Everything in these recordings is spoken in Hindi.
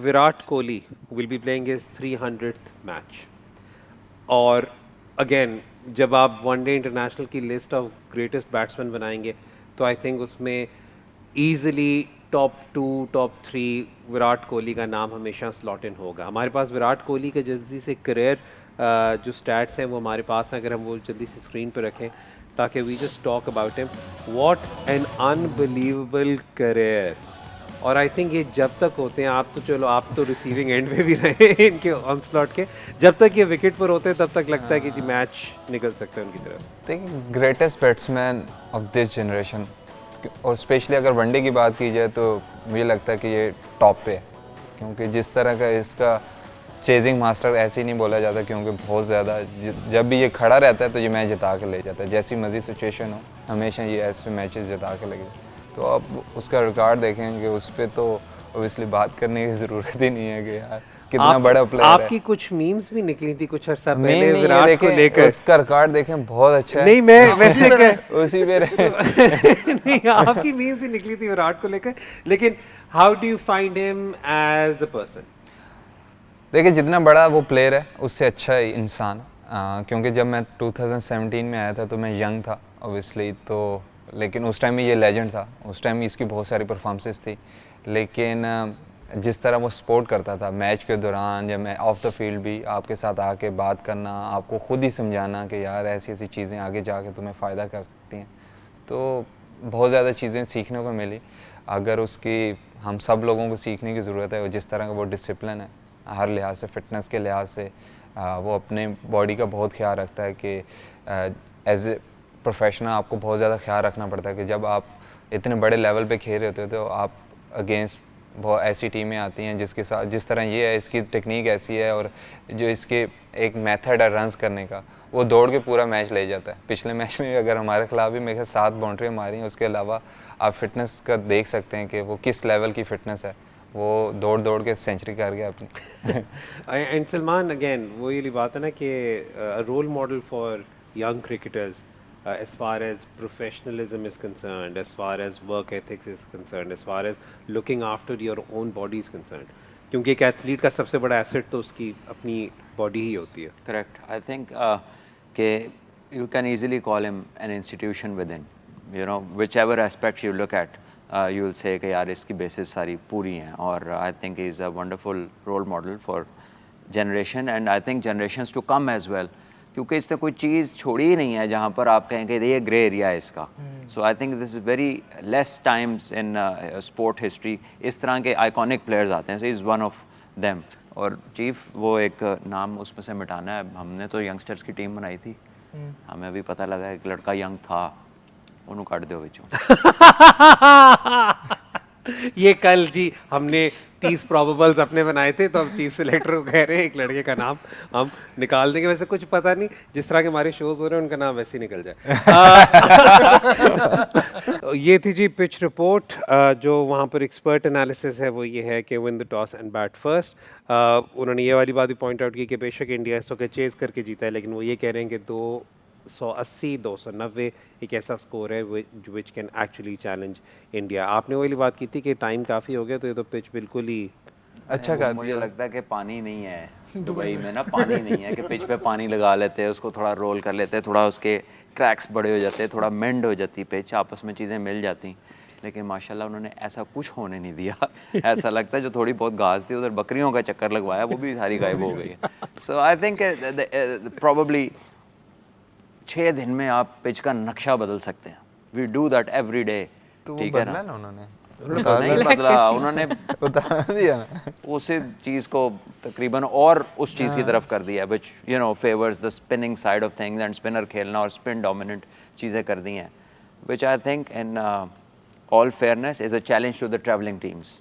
Virat Kohli will be playing his 300th match. और अगेन जब आप वनडे इंटरनेशनल की लिस्ट ऑफ ग्रेटेस्ट बैट्समैन बनाएंगे तो आई थिंक उसमें easily top 2 top 3 Virat Kohli का नाम हमेशा स्लॉट इन होगा. हमारे पास विराट कोहली के जल्दी से करियर जो स्टैट्स हैं वो हमारे पास हैं, अगर हम वो जल्दी से स्क्रीन पर रखें ताकि we just talk about him. What an unbelievable career. और आई थिंक ये जब तक होते हैं, आप तो चलो आप तो रिसीविंग एंड पे भी रहे हैं इनके ऑन स्लॉट के, जब तक ये विकेट पर होते हैं तब तक लगता है कि जी मैच निकल सकता है उनकी तरफ. देखिए greatest batsman of this generation, और स्पेशली अगर वनडे की बात की जाए तो मुझे लगता है कि ये टॉप पे है, क्योंकि जिस तरह का इसका चेजिंग मास्टर ऐसे ही नहीं बोला जाता, क्योंकि बहुत ज़्यादा जब भी ये खड़ा रहता है तो ये मैच जिता के ले जाता है. जैसी मर्जी सिचुएशन हो हमेशा ये ऐसे मैचेस जिता के लगे. तो अब उसका रिकॉर्ड देखेंगे उस पर तो ऑब्वियसली बात करने की ज़रूरत ही नहीं है कि यार कितना बड़ा प्लेयर है. आपकी कुछ मीम्स भी निकली थी कुछ अर्सा पहले विराट को लेकर. उसका रिकॉर्ड देखें बहुत अच्छा है. नहीं मैं वैसे उसी पे नहीं, आपकी मीम्स ही निकली थी विराट को लेकर. लेकिन how do you find him as a person? देखिए जितना बड़ा वो प्लेयर है उससे अच्छा इंसान, क्योंकि जब मैं 2017 में आया था तो मैं यंग था ऑब्वियसली, तो लेकिन उस टाइम में ये लेजेंड था. उस टाइम इसकी बहुत सारी परफॉर्मेंसेस थी, लेकिन जिस तरह वो सपोर्ट करता था मैच के दौरान, जब मैं ऑफ द फील्ड भी आपके साथ आके बात करना, आपको खुद ही समझाना कि यार ऐसी ऐसी चीज़ें आगे जाके तुम्हें फ़ायदा कर सकती हैं, तो बहुत ज़्यादा चीज़ें सीखने को मिली. अगर उसकी हम सब लोगों को सीखने की ज़रूरत है, जिस तरह का वो डिसिप्लिन है हर लिहाज से, फ़िटनेस के लिहाज से, वो अपने बॉडी का बहुत ख्याल रखता है कि एज ए प्रोफेशनल आपको बहुत ज़्यादा ख्याल रखना पड़ता है कि जब आप इतने बड़े लेवल पे खेल रहे होते हो तो आप अगेंस्ट बहुत ऐसी टीमें आती हैं जिसके साथ जिस तरह ये है, इसकी टेक्निक ऐसी है और जो इसके एक मेथड है रन्स करने का, वो दौड़ के पूरा मैच ले जाता है. पिछले मैच में अगर हमारे खिलाफ भी मेरे 7 बाउंड्री मारी हैं, उसके अलावा आप फिटनेस का देख सकते हैं कि वो किस लेवल की फ़िटनेस है. वो दौड़ दौड़ के सेंचुरी कर गया अपनी. एंड सलमान अगेन वो ये बात है ना कि role model for young cricketers as far as professionalism is concerned, as far as work ethics is concerned, as far as looking after your own body is concerned, क्योंकि एक एथलीट का सबसे बड़ा एसेट तो उसकी अपनी बॉडी ही होती है. करेक्ट. आई थिंक कि you can easily call him an institution within, you know whichever aspect you look at, you will say कि यार इसकी बेसिस सारी पूरी हैं. और I think he is a wonderful role model for generation and I think generations to come as well, क्योंकि इसने कोई चीज़ छोड़ी ही नहीं है जहाँ पर आप कहें कि ये ग्रे एरिया है इसका. So I think this is very less times in sport history इस तरह के आइकॉनिक प्लेयर्स आते हैं. So is one of them. और चीफ वो एक नाम उसमें से मिटाना है. हमने तो यंगस्टर्स की टीम बनाई थी, हमें अभी पता लगा एक लड़का यंग था, उन्होंने काट दो बिचों. ये कल जी हमने 30 प्रोबेबल्स अपने बनाए थे, तो अब चीफ सिलेक्टर को कह रहे हैं एक लड़के का नाम हम निकाल देंगे. वैसे कुछ पता नहीं, जिस तरह के हमारे शोज हो रहे हैं उनका नाम वैसे ही निकल जाए. ये थी जी पिच रिपोर्ट. जो वहाँ पर एक्सपर्ट एनालिसिस है वो ये है कि win the toss and bat first. उन्होंने ये वाली बात भी पॉइंट आउट की कि बेशक इंडिया इस वक्त चेज करके जीता है, लेकिन वो ये कह रहे हैं कि 280 290 एक ऐसा स्कोर है which can actually challenge India. आपने वही बात की थी कि टाइम काफ़ी हो गया, तो ये तो पिच बिल्कुल ही अच्छा कर. मुझे लगता है कि पानी नहीं है दुबई में ना, पानी नहीं है कि पिच पे पानी लगा लेते हैं, उसको थोड़ा रोल कर लेते हैं, थोड़ा उसके क्रैक्स बड़े हो जाते हैं, थोड़ा मेंड हो जाती पिच, आपस में चीज़ें मिल जाती. लेकिन माशाल्लाह उन्होंने ऐसा कुछ होने नहीं दिया. ऐसा लगता है जो थोड़ी बहुत घास थी उधर बकरियों का चक्कर लगवाया वो भी सारी गायब हो गई है. सो आई थिंक प्रॉबली 6 दिन में आप पिच का नक्शा बदल सकते हैं. We do that every day. ठीक है ना, उन्होंने बदला, उन्होंने बता दिया ना उसी चीज़ को तकरीबन और उस चीज़ की तरफ कर दिया which you know favours the spinning side of things and spinner खेलना और स्पिन डोमिनेंट चीज़ें कर दी हैं, which I think in all fairness is a challenge to the travelling teams.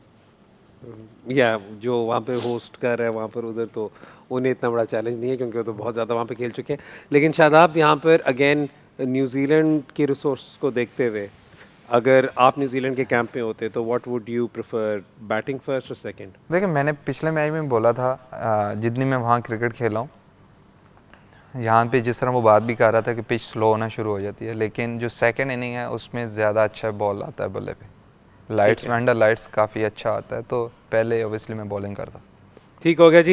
या जो वहाँ पे होस्ट कर रहे हैं वहाँ पर उधर तो उन्हें इतना बड़ा चैलेंज नहीं है, क्योंकि वो तो बहुत ज़्यादा वहाँ पे खेल चुके हैं. लेकिन शादाब यहाँ पर अगेन न्यूजीलैंड के रिसोर्स को देखते हुए, अगर आप न्यूजीलैंड के कैंप में होते तो what would you prefer, batting first और सेकंड? देखिए मैंने पिछले मैच में बोला था, जितनी मैं वहाँ क्रिकेट खेला हूँ, यहाँ पे जिस तरह वो बात भी कर रहा था कि पिच स्लो होना शुरू हो जाती है, लेकिन जो सेकंड इनिंग है उसमें ज़्यादा अच्छा बॉल आता है बल्ले पे. लाइट्स में अंडर लाइट्स काफ़ी अच्छा आता है, तो पहले ऑब्वियसली मैं बॉलिंग करता। ठीक हो गया जी।